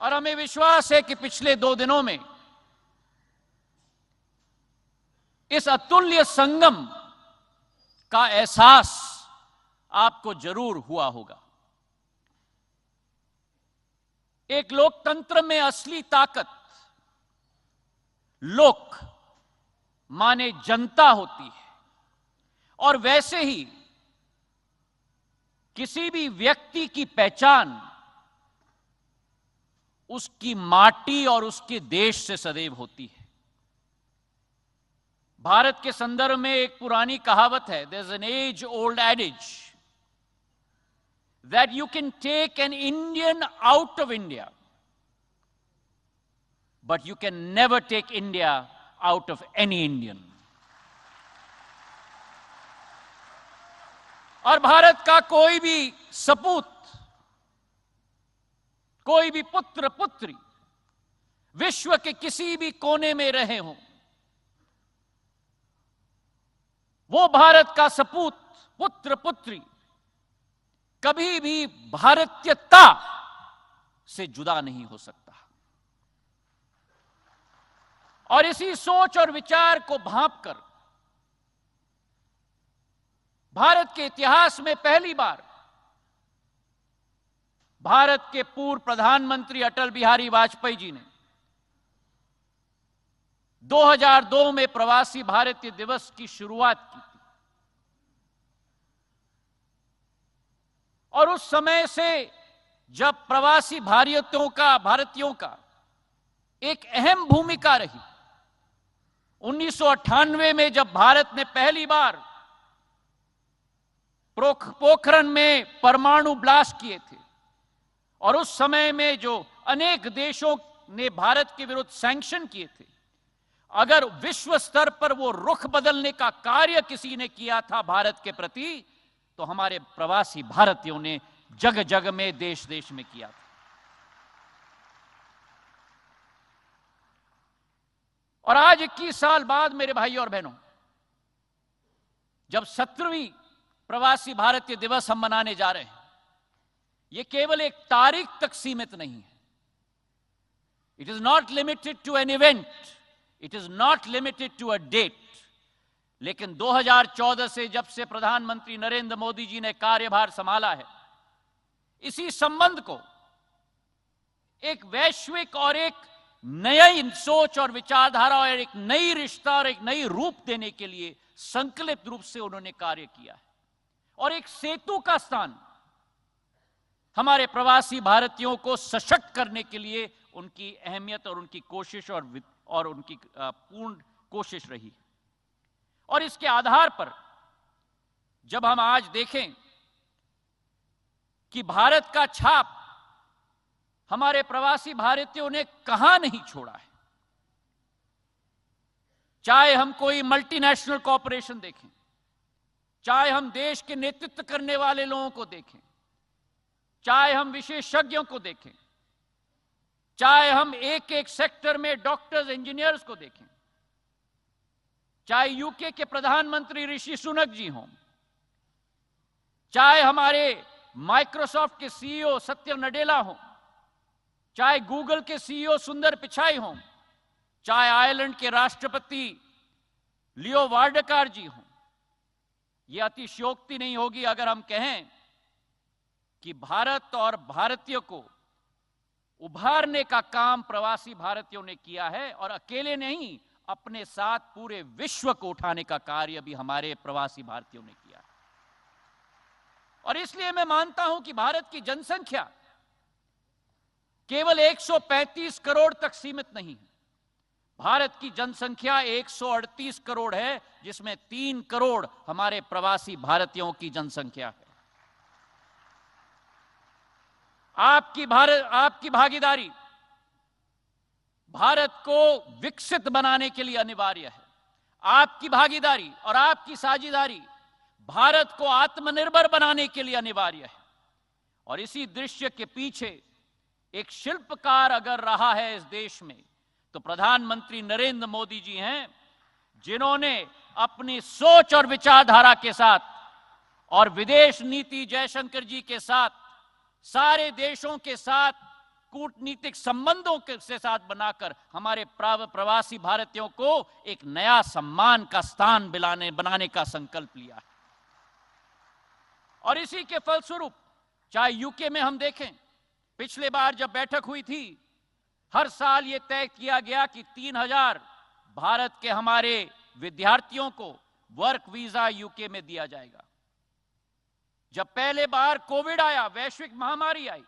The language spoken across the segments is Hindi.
और हमें विश्वास है कि पिछले 2 दिनों में इस अतुल्य संगम का एहसास आपको जरूर हुआ होगा। एक लोकतंत्र में असली ताकत लोक माने जनता होती है, और वैसे ही किसी भी व्यक्ति की पहचान उसकी माटी और उसके देश से सदैव होती है। भारत के संदर्भ में एक पुरानी कहावत है, there is an age old adage that you can take an Indian out of India, but you can never take India out of any Indian. और भारत का कोई भी सपूत, कोई भी पुत्र पुत्री विश्व के किसी भी कोने में रहे हों, वो भारत का सपूत पुत्र पुत्री कभी भी भारतीयता से जुदा नहीं हो सकता। और इसी सोच और विचार को भांपकर भारत के इतिहास में पहली बार भारत के पूर्व प्रधानमंत्री अटल बिहारी वाजपेयी जी ने 2002 में प्रवासी भारतीय दिवस की शुरुआत की थी। और उस समय से जब प्रवासी भारतीयों का एक अहम भूमिका रही, 1998 में जब भारत ने पहली बार पोखरण में परमाणु ब्लास्ट किए थे, और उस समय में जो अनेक देशों ने भारत के विरुद्ध सैंक्शन किए थे, अगर विश्व स्तर पर वो रुख बदलने का कार्य किसी ने किया था भारत के प्रति, तो हमारे प्रवासी भारतीयों ने जग जग में देश देश में किया था। और आज 21 साल बाद मेरे भाइयों और बहनों, जब 17वीं प्रवासी भारतीय दिवस हम मनाने जा रहे हैं, यह केवल एक तारीख तक सीमित नहीं है। It is not limited to an event, it is not limited to a date. लेकिन 2014 से जब से प्रधानमंत्री नरेंद्र मोदी जी ने कार्यभार संभाला है, इसी संबंध को एक वैश्विक और एक नई सोच और विचारधारा और एक नई रिश्ता और एक नई रूप देने के लिए संकल्पित रूप से उन्होंने कार्य किया है। और एक सेतु का स्थान हमारे प्रवासी भारतीयों को सशक्त करने के लिए उनकी अहमियत और उनकी कोशिश और उनकी पूर्ण कोशिश रही। और इसके आधार पर जब हम आज देखें कि भारत का छाप हमारे प्रवासी भारतीयों ने कहां नहीं छोड़ा है, चाहे हम कोई मल्टीनेशनल कॉरपोरेशन देखें, चाहे हम देश के नेतृत्व करने वाले लोगों को देखें, चाहे हम विशेषज्ञों को देखें, चाहे हम एक एक सेक्टर में डॉक्टर्स इंजीनियर्स को देखें, चाहे यूके के प्रधानमंत्री ऋषि सुनक जी हों, चाहे हमारे माइक्रोसॉफ्ट के सीईओ सत्य नडेला हों, चाहे गूगल के सीईओ सुंदर पिचाई हों, चाहे आयरलैंड के राष्ट्रपति लियो वार्डकार जी हों, यह अतिशयोक्ति नहीं होगी अगर हम कहें कि भारत और भारतीयों को उभारने का काम प्रवासी भारतीयों ने किया है। और अकेले नहीं, अपने साथ पूरे विश्व को उठाने का कार्य भी हमारे प्रवासी भारतीयों ने किया है। और इसलिए मैं मानता हूं कि भारत की जनसंख्या केवल 135 करोड़ तक सीमित नहीं है। भारत की जनसंख्या 138 करोड़ है, जिसमें 3 करोड़ हमारे प्रवासी भारतीयों की जनसंख्या है। आपकी भागीदारी भारत को विकसित बनाने के लिए अनिवार्य है। आपकी भागीदारी और आपकी साझेदारी भारत को आत्मनिर्भर बनाने के लिए अनिवार्य है। और इसी दृश्य के पीछे एक शिल्पकार अगर रहा है इस देश में, तो प्रधानमंत्री नरेंद्र मोदी जी हैं, जिन्होंने अपनी सोच और विचारधारा के साथ और विदेश नीति जयशंकर जी के साथ सारे देशों के साथ कूटनीतिक संबंधों के साथ बनाकर हमारे प्रवासी भारतीयों को एक नया सम्मान का स्थान बनाने का संकल्प लिया है। और इसी के फलस्वरूप चाहे यूके में हम देखें, पिछले बार जब बैठक हुई थी, हर साल यह तय किया गया कि 3000 भारत के हमारे विद्यार्थियों को वर्क वीजा यूके में दिया जाएगा। जब पहले बार कोविड आया, वैश्विक महामारी आई,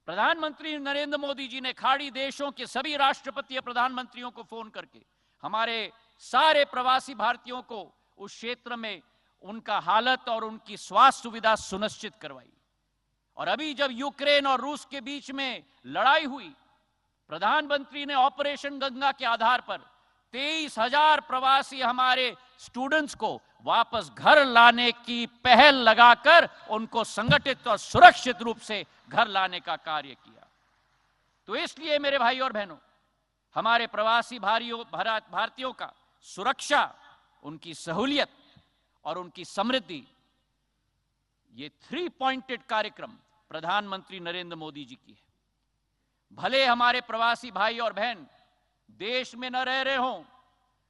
प्रधानमंत्री नरेंद्र मोदी जी ने खाड़ी देशों के सभी राष्ट्रपति या प्रधानमंत्रियों को फोन करके हमारे सारे प्रवासी भारतीयों को उस क्षेत्र में उनका हालत और उनकी स्वास्थ्य सुविधा सुनिश्चित करवाई। और अभी जब यूक्रेन और रूस के बीच में लड़ाई हुई, प्रधानमंत्री ने ऑपरेशन गंगा के आधार पर 23,000 प्रवासी हमारे स्टूडेंट्स को वापस घर लाने की पहल लगाकर उनको संगठित और सुरक्षित रूप से घर लाने का कार्य किया। तो इसलिए मेरे भाई और बहनों, हमारे प्रवासी भारतीयों का सुरक्षा, उनकी सहूलियत और उनकी समृद्धि, ये 3 पॉइंटेड कार्यक्रम प्रधानमंत्री नरेंद्र मोदी जी की है। भले हमारे प्रवासी भाई और बहन देश में न रह रहे हों,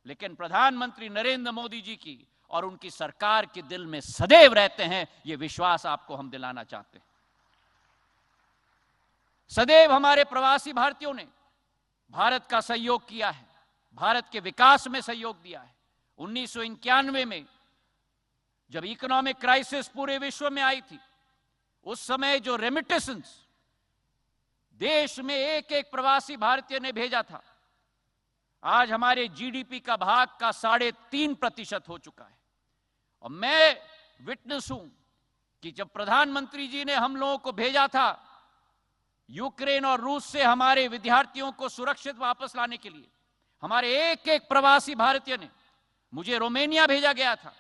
लेकिन प्रधानमंत्री नरेंद्र मोदी जी की और उनकी सरकार के दिल में सदैव रहते हैं, ये विश्वास आपको हम दिलाना चाहते हैं। सदैव हमारे प्रवासी भारतीयों ने भारत का सहयोग किया है, भारत के विकास में सहयोग दिया है। 1991 में जब इकोनॉमिक क्राइसिस पूरे विश्व में आई थी, उस समय जो रेमिटेंस देश में एक एक प्रवासी भारतीय ने भेजा था, आज हमारे जीडीपी का भाग का 3.5% हो चुका है। और मैं विटनेस हूं कि जब प्रधानमंत्री जी ने हम लोगों को भेजा था यूक्रेन और रूस से हमारे विद्यार्थियों को सुरक्षित वापस लाने के लिए, हमारे एक एक प्रवासी भारतीय ने, मुझे रोमानिया भेजा गया था,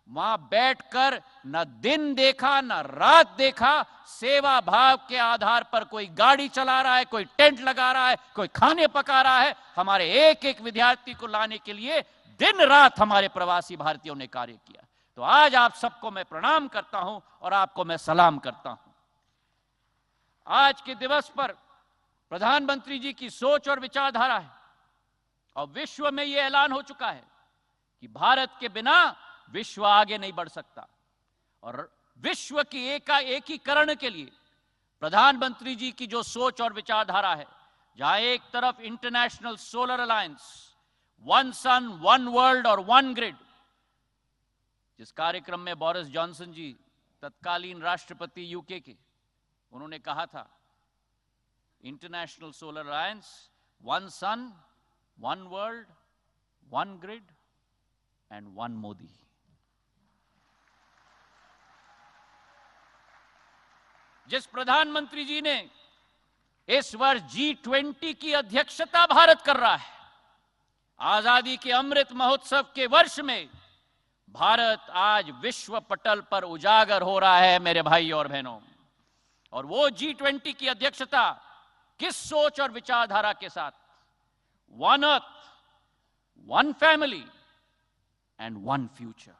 वहां बैठकर न दिन देखा न रात देखा, सेवा भाव के आधार पर कोई गाड़ी चला रहा है, कोई टेंट लगा रहा है, कोई खाने पका रहा है। हमारे एक एक विद्यार्थी को लाने के लिए दिन रात हमारे प्रवासी भारतीयों ने कार्य किया। तो आज आप सबको मैं प्रणाम करता हूं और आपको मैं सलाम करता हूं। आज के दिवस पर प्रधानमंत्री जी की सोच और विचारधारा है, और विश्व में यह ऐलान हो चुका है कि भारत के बिना विश्व आगे नहीं बढ़ सकता। और विश्व की एकीकरण के लिए प्रधानमंत्री जी की जो सोच और विचारधारा है, जहां एक तरफ international solar alliance, one sun one world और वन ग्रिड, जिस कार्यक्रम में बोरिस जॉनसन जी तत्कालीन राष्ट्रपति यूके के, उन्होंने कहा था international solar alliance, one sun one world one grid and one Modi. जिस प्रधानमंत्री जी ने इस वर्ष G20 की अध्यक्षता भारत कर रहा है, आजादी के अमृत महोत्सव के वर्ष में भारत आज विश्व पटल पर उजागर हो रहा है मेरे भाई और बहनों। और वो G20 की अध्यक्षता किस सोच और विचारधारा के साथ? One earth, one family and one future.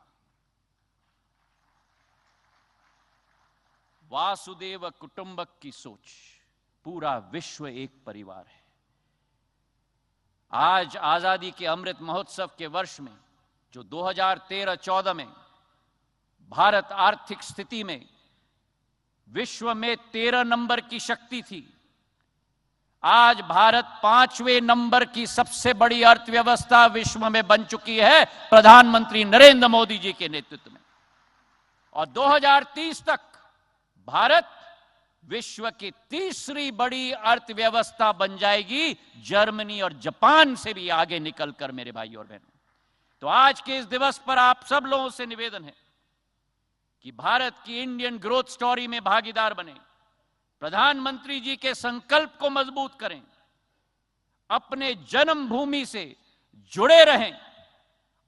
वासुदेव कुटुंबक की सोच, पूरा विश्व एक परिवार है। आज आजादी के अमृत महोत्सव के वर्ष में, जो 2013-14 में भारत आर्थिक स्थिति में विश्व में 13 नंबर की शक्ति थी, आज भारत 5वें नंबर की सबसे बड़ी अर्थव्यवस्था विश्व में बन चुकी है प्रधानमंत्री नरेंद्र मोदी जी के नेतृत्व में। और 2030 तक भारत विश्व की तीसरी बड़ी अर्थव्यवस्था बन जाएगी, जर्मनी और जापान से भी आगे निकलकर मेरे भाई और बहनों। तो आज के इस दिवस पर आप सब लोगों से निवेदन है कि भारत की इंडियन ग्रोथ स्टोरी में भागीदार बने, प्रधानमंत्री जी के संकल्प को मजबूत करें, अपने जन्मभूमि से जुड़े रहें,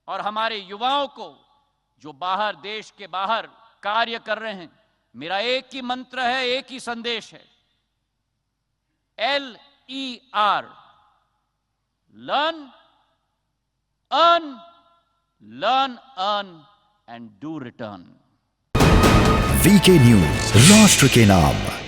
और हमारे युवाओं को जो बाहर, देश के बाहर कार्य कर रहे हैं, मेरा एक ही मंत्र है, एक ही संदेश है, LER, learn, earn, learn, earn and do return. VK news, राष्ट्र के नाम।